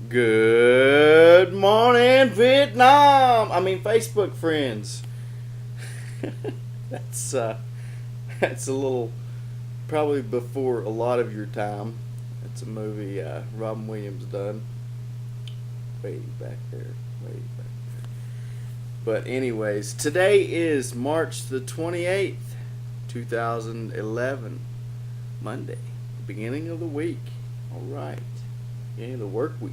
Good morning, Vietnam. Facebook friends. that's uh, that's a little probably before a lot of your time. It's a movie Robin Williams done way back there, way back there. But anyways, today is March the 28th, 2011, Monday, beginning of the week. All right, yeah, the work week.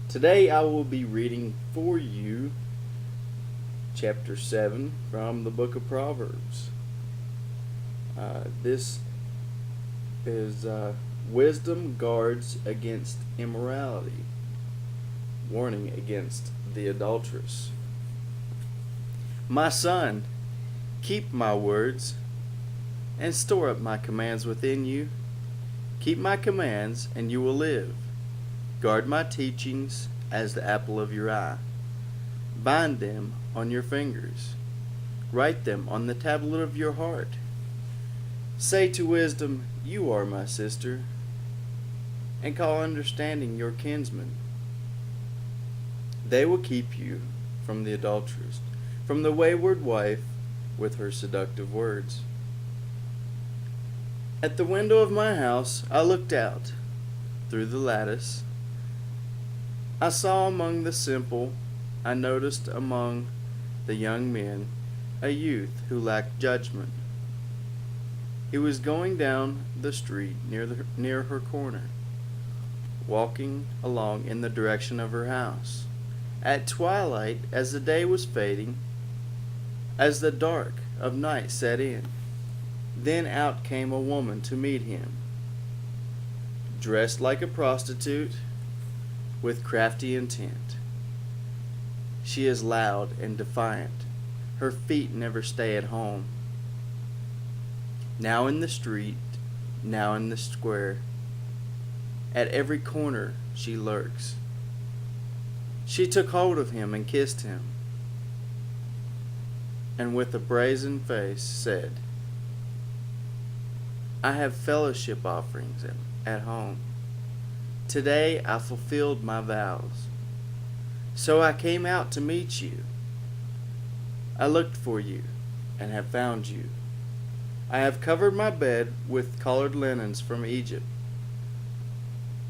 Today I will be reading for you Chapter 7 from the book of Proverbs. This is wisdom guards against immorality, warning against the adulteress. My son, keep my words and store up my commands within you. Keep my commands and you will live. Guard my teachings as the apple of your eye. Bind them on your fingers. Write them on the tablet of your heart. Say to wisdom, you are my sister, and call understanding your kinsman. They will keep you from the adulteress, from the wayward wife with her seductive words. At the window of my house I looked out through the lattice. I saw among the simple, I noticed among the young men, a youth who lacked judgment. He was going down the street near her corner, walking along in the direction of her house. At twilight, as the day was fading, as the dark of night set in, then out came a woman to meet him, dressed like a prostitute, with crafty intent. She is loud and defiant. Her feet never stay at home. Now in the street, now in the square, at every corner she lurks. She took hold of him and kissed him, and with a brazen face said, I have fellowship offerings at home. Today I fulfilled my vows. So I came out to meet you. I looked for you and have found you. I have covered my bed with colored linens from Egypt.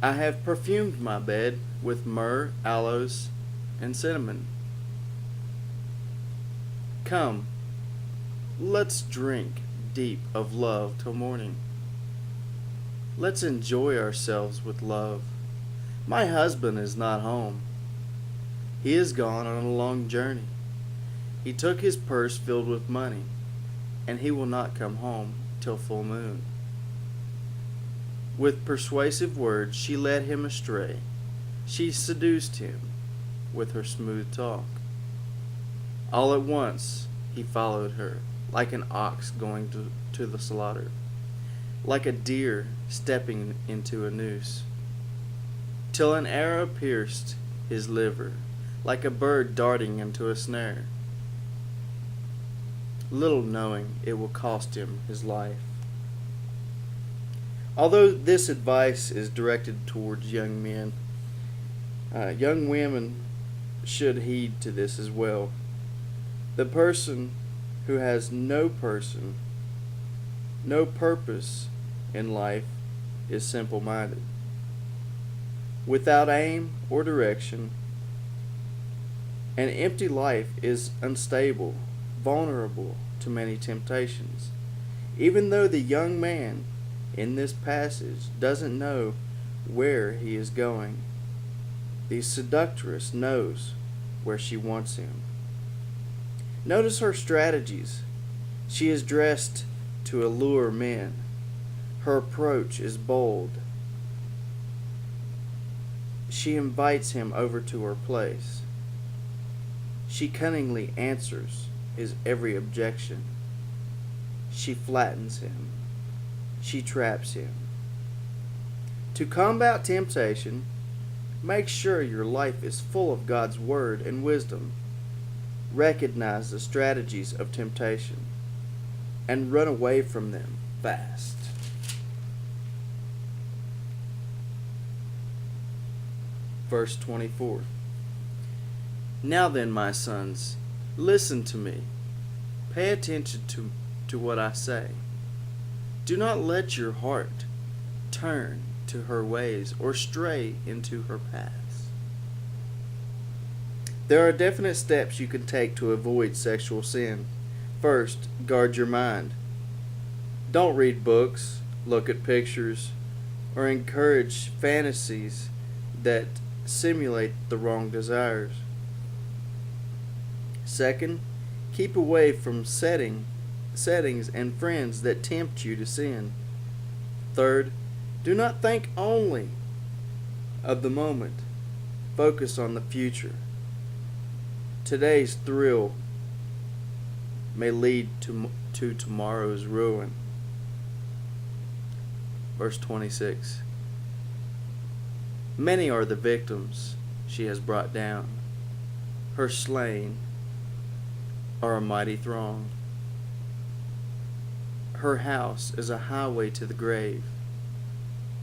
I have perfumed my bed with myrrh, aloes, and cinnamon. Come, let's drink deep of love till morning. Let's enjoy ourselves with love. My husband is not home. He is gone on a long journey. He took his purse filled with money, and he will not come home till full moon. With persuasive words she led him astray. She seduced him with her smooth talk. All at once he followed her, like an ox going to the slaughter, like a deer stepping into a noose, till an arrow pierced his liver, like a bird darting into a snare, little knowing it will cost him his life. Although this advice is directed towards young men, young women should heed to this as well. The person who has no purpose in life is simple-minded. Without aim or direction, an empty life is unstable, vulnerable to many temptations. Even though the young man in this passage doesn't know where he is going, the seductress knows where she wants him. Notice her strategies. She is dressed to allure men. Her approach is bold. She invites him over to her place. She cunningly answers his every objection. She flattens him. She traps him. To combat temptation, make sure your life is full of God's word and wisdom. Recognize the strategies of temptation and run away from them fast. Verse 24. Now then, my sons, listen to me. Pay attention to what I say. Do not let your heart turn to her ways or stray into her paths. There are definite steps you can take to avoid sexual sin. First, guard your mind. Don't read books, look at pictures, or encourage fantasies that simulate the wrong desires. Second, keep away from settings and friends that tempt you to sin. Third, do not think only of the moment. Focus on the future. Today's thrill may lead to tomorrow's ruin. Verse 26. Many are the victims she has brought down. Her slain are a mighty throng. Her house is a highway to the grave,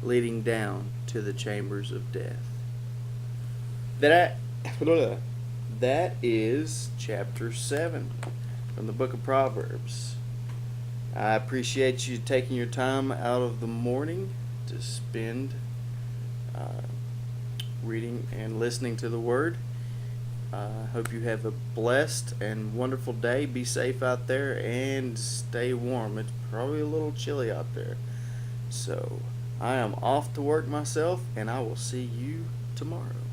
leading down to the chambers of death. That is chapter 7 from the book of Proverbs. I appreciate you taking your time out of the morning to spend reading and listening to the Word. I hope you have a blessed and wonderful day. Be safe out there and stay warm. It's probably a little chilly out there. So I am off to work myself, and I will see you tomorrow.